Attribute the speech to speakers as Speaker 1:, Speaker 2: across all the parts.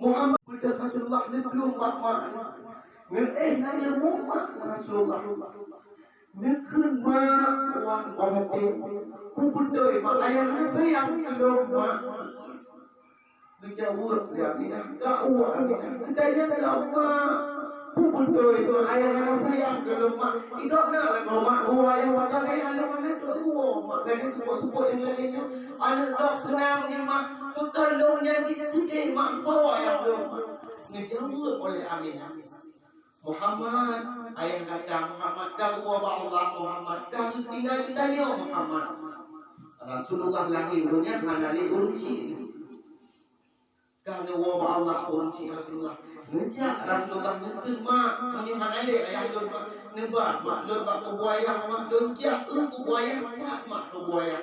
Speaker 1: Muhammad kita Rasulullah ni belum mak nang lemu mak Rasulullah ni kun ma wan omte ku putoi mak ayah ni sayang belum mak dijawab dia ni ka uwa kita yang lama ku putoi mak ayah ni sayang belum mak idok na la mak uwa yang wadah ayah ni tu uwa mak kan sebut yang lainnya anak dok senang ni mak tu tolong yang sedih mak bawa yang belum dijawab oleh Aminah Muhammad ayah kata Muhammad kau bawa Allah Muhammad kau tinggal di tanya Muhammad Rasulullah lahir dunia hanali urunci kau bawa Allah urunci Rasulullah ngejak Rasulullah nerima ini hanali ayah lun mak nebak mak lun bak kubuaya mak lun jak kubuaya mak kubuaya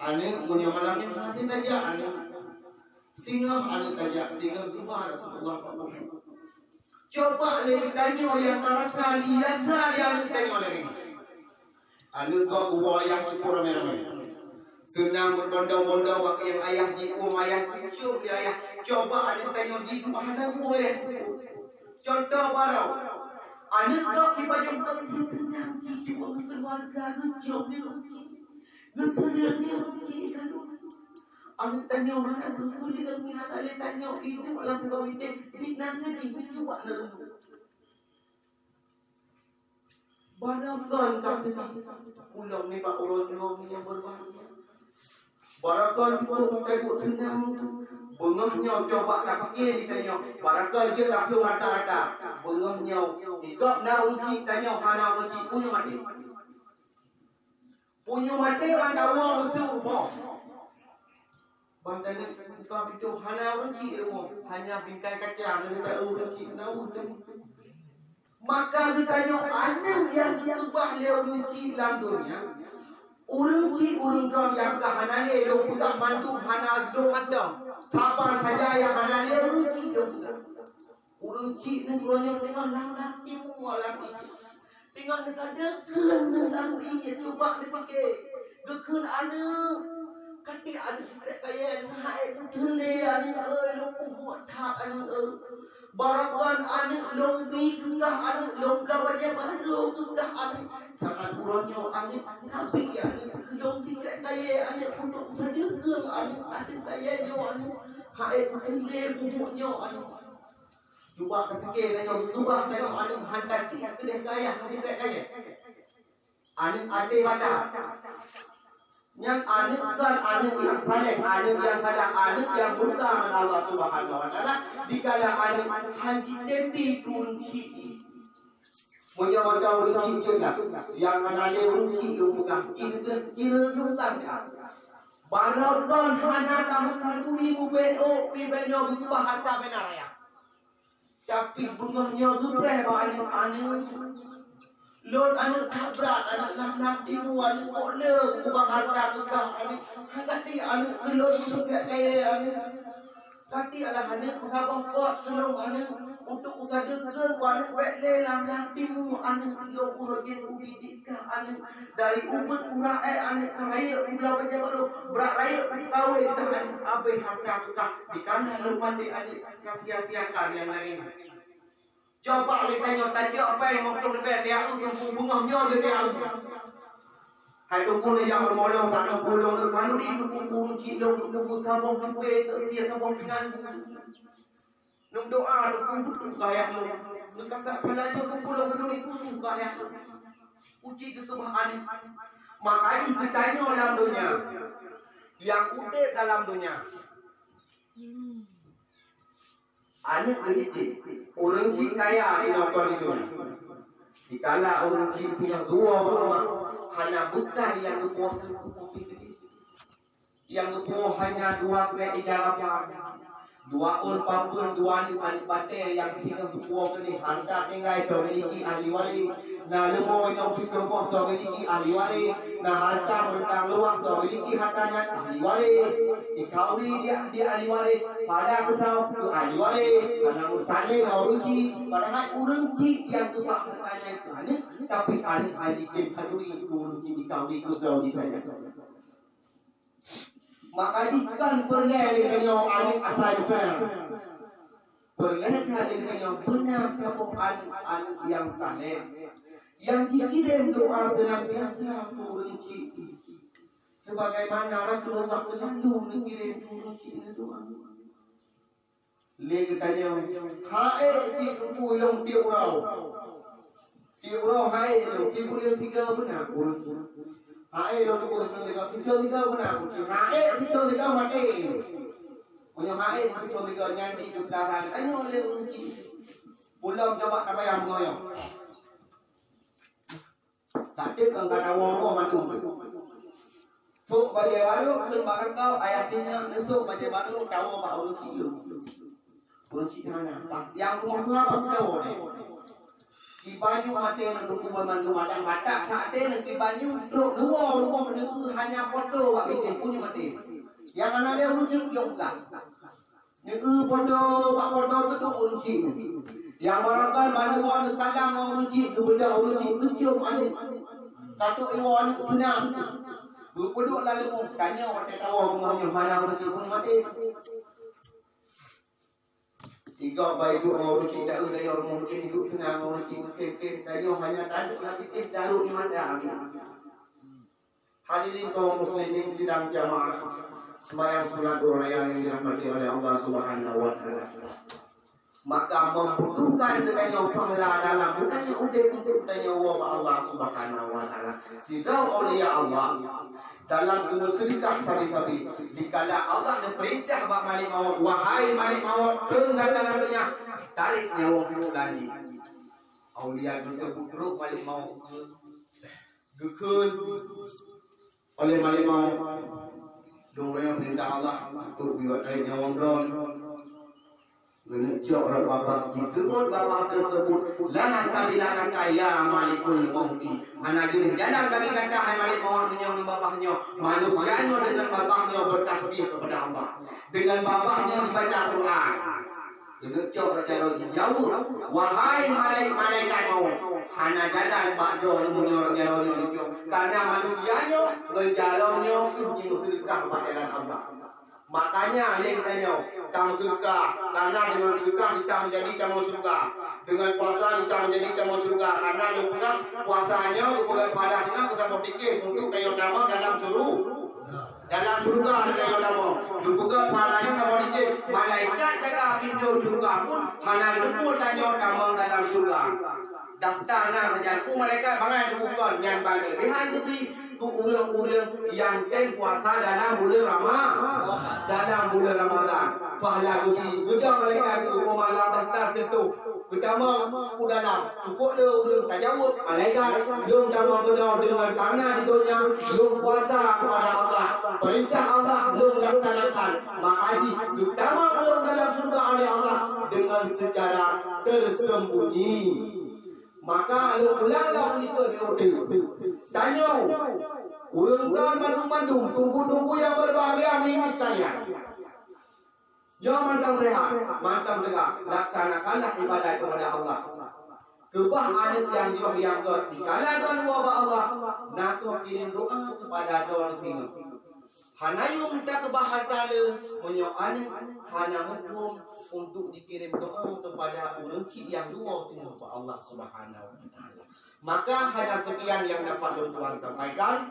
Speaker 1: ane punya malam ni masih saja ane singa ane saja tinggal rumah Rasulullah coba lagi tanya yang terasa lihat saya yang tengok lagi. Anu kau buat yang cukup ramai-ramai. Senang berbondong-bondong waktu yang ayah jipum ayah cium dia ayah. Coba anu tengok di mana boleh. Contoh baru. Anu kau kita jumpa senang hidup keluarga cium dia kunci. Gesedar dia kunci kan. Anu tanya mana tu dia minat ale tanya itu malah kau itu di nanti ni cuba nerung. Barakan kasih pulang ni pak ulun yang berbahagia. Barakan pun tengok senang bengahnya coba tak fikir ditanya. Barakan je tak perlu rata-rata. Bengahnya ikut na uji tanya hana uji punya mati. Punya mati bantawa musuh mo. Bahkan kau itu hanya uji ilmu, hanya bingkai kaca, tidak uji tahu. Maka ditanya anak yang ditubah lewat uji dalam dunia, uji urang yang kahana le dong budak mandu hana dong mandang, siapa saja yang hana le uji dong budak. Uji nengronyo tengok lang timu malam ini, tengok nesada kelang ini coba dipikir, gekun anak. Kati ada kaya hai tule ada lumpuh tak ada barakan ada lombi kegah ada lomba wajah baru kegah ada sangat kurangnya ada tapi ada lom tidak kaya ada untuk saja ke ada kaya dia ada hai tule bubuknya ada cuba fikir tengok cuba tengok ada hantar dia kaya tidak kaya ada wadah yang anak yang saleh, anak yang salah, anak yang murka dengan Allah Subhanahu Wa Taala. Dikala anak haji tepi kunci, punya macam kunci juga. Yang mana dia kunci tu bukan kira bukan. Barakan hana tamukan ibu beo, ibunya berubah harta benar ya. Tapi bunganya tu berapa anak. Lord anak tak berat, anak nak timu, anak boleh kubang harta besar, anak kati anak Lord sudah kaya, anak kati adalah anak sabar kuat selong anak untuk usaha ke, anak boleh lang timu, anak Lord urujin ubidika, anak dari ubud urah anak raya ulah baca baru berat raya kawin dengan abai harta besar di kanan rumah di anak kasihan-kasihan yang lain. Coba lihat tanya tajuk apa yang mau lebih dia yang bunganya je dia. Hai tu pun yang bermolong sana pulung kan di pun cilong tu sabong tu tu sia sabong dengan nung doa tu pun kayak lu. Lu kasar pala tu pulung tu ni pun kayak uji kesubahan. Makanya ditanya dalam dunia yang udah dalam dunia. Anak dididik orang cik kaya yang kau hidup. Dikala orang cik punya dua rumah, hanya bukan yang kepuas yang kepuas hanya dua kena ijarah dua ulpapun dua ni ahli batai yang tinggal kepuas ni harta tinggal itu memiliki ahli waris. Nah lemo yang fikir kepuas memiliki ahli waris. Nah harta merentang luas memiliki hartanya ahli waris. Ikauri dia ahli waris. Pada kesal tu ahli waris. Karena urusannya uruci. Padahal uruci yang tu pak hanya itu hanya. Tapi ahli kim haduri uruci dikauri kusau di sana. Maka ikan pergi dengan ahli asal ikan. Perlihatkan yang benar keadaan yang saleh. Yang dikirim doa senantiasa rinci. Sebagaimana Rasulullah selalu mengirim rinci doa. Lagi tanya, hai di pulang di urau. Di urau hai di pulang tiga benar. Hai lo tu tiga benar. Hai tiga mati. Punya hai tiga nyanyi di belakang. Tanya oleh rinci. Pulang coba tak payah mengoyong. Tadi kan kata wong mantu. Sok baje baru keun barang kau ayatnya nesuk baje baru kau mau kilo. Kunci mana? Yang rumah tua apa sewa ni? Di baju mati nak duduk mantu macam batak tak ada di baju duduk dua rumah menentu hanya foto wak ini punya mati. Yang mana dia kunci yok lah. Negu foto wak foto tu kunci. Yang marakan manuan salam kunci tu benda kunci tujuh ani. Katuk iwan senang. Berpeduk lalu mau tanya orang tahu rumahnya mana kunci pun mati. Tiga baik duk mau kunci tak ada yang mungkin hidup senang kunci mungkin tanya hanya tadi tapi daru di mana. Hadirin kaum muslimin sidang jamaah sembahyang sunat raya yang dirahmati oleh Allah Subhanahu wa taala. Maka membutuhkan dengan pahala dalam bukannya untuk tanya Allah Subhanahu wa taala. Sidang oleh Allah dalam kemusyrikah tadi dikala Allah perintah bab malik maut, wahai malik maut, dengan dalam dunia tarik nyawa fulani. Aulia disebut roh malik maut. Gekeun oleh malik maut. Dongnya perintah Allah untuk buat tarik nyawa drone. Menunjuk bapak disebut bapak tersebut lana sabila kaya malikul mauti. Anak ini jalan bagi kata hai malik maut menyong bapaknya. Manusianya dengan bapaknya bertasbih kepada Allah. Dengan bapaknya dibaca Quran. Menunjuk raja jauh. Wahai malaikat maut, hana jalan bakdo menyorong menunjuk. Karena manusianya berjalannya suci musyrikah kepada Allah. Makanya yang tanya, kamu surga. Karena dengan surga bisa menjadi kamu surga. Dengan puasa bisa menjadi kamu surga. Karena juga puasanya bukan pada dengan kita berfikir untuk kayu utama dalam suruh. Dalam surga kayu utama. Juga palanya kamu berfikir malaikat jaga pintu surga pun mana depu tanya kamu dalam surga. Daftarnya menjadi malaikat bangai bukan yang bagi. Lihat itu ulang-ulang yang ten puasa dalam bulan Ramadan. Pahala bagi gedang malaikat tu malam daftar situ. Pertama ku dalam cukup le ulang tajawud malaikat belum sama benar dengan karena di dunia belum puasa kepada Allah. Perintah Allah belum laksanakan. Makanya pertama belum dalam surga oleh Allah dengan secara tersembunyi. Maka ulanglah menikah di hotel. Tanya, urang Bandung, tunggu-tunggu yang berbahagia ini sekalian. Jangan mantap rehat, mantap tegak, laksanakanlah ibadah kepada Allah. Kebah anak yang diangkat di kalangan wabah Allah, nasuh kirim doa kepada doa sini. Hanayu minta kebahagiaan menyoal hana hukum untuk dikirim doa kepada uruci yang dua kepada Allah Subhanahu wa taala. Maka hanya sekian yang dapat Tuhan sampaikan.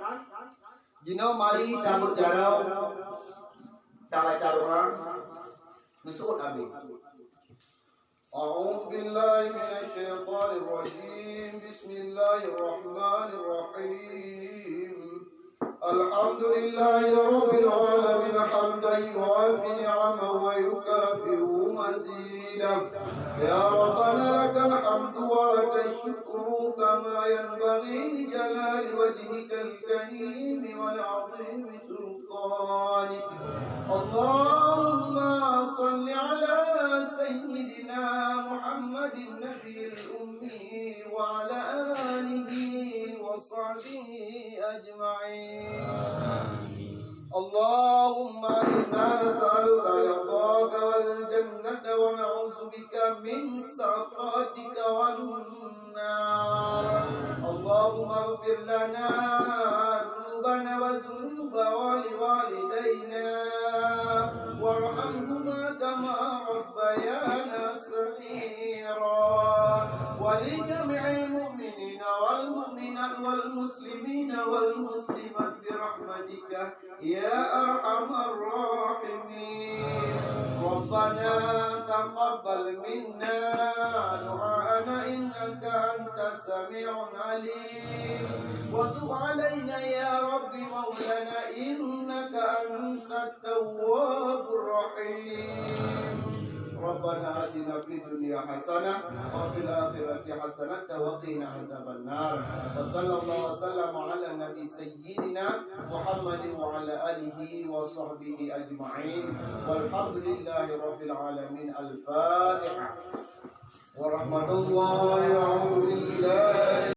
Speaker 1: Jino mari tabut jarau tak baca doa. Mesut amin.
Speaker 2: A'udzu billahi minasy syaithanir rajim. Bismillahirrahmanirrahim. Alhamdulillahi rabbil alamin hamdan yuwafi ni'amahu wa yukafi'u mazidah. Ya Rabbana lakal hamdu wa lakal syukru kama yanbaghi li jalali wajhikal karim wal 'azimi sultanik. Allahumma salli ala sayyidina Muhammadin nabiyil ummi wa ala alihi wa sahbihi ajma'in. Allahumma inna nas'aluka ridhaka wal jannata wa na'udzu bika min sakhatika wan nar. Allahumma ighfir lana dhunubana wa dhunuba walidayna warhamhuma kama rabbayana برحمتك يا أرحم الراحمين ربنا تقبل منا دعاءنا إنك أنت السميع العليم وتب علينا يا رب مولانا إنك أنت التواب الرحيم ربنا آتنا في الدنيا حسنة وفي الآخرة حسنة وقنا عذاب النار وصلى الله وسلم على النبي سيدنا محمد وعلى آله وصحبه أجمعين والحمد لله رب العالمين الفاتحة ورحمة الله وعلى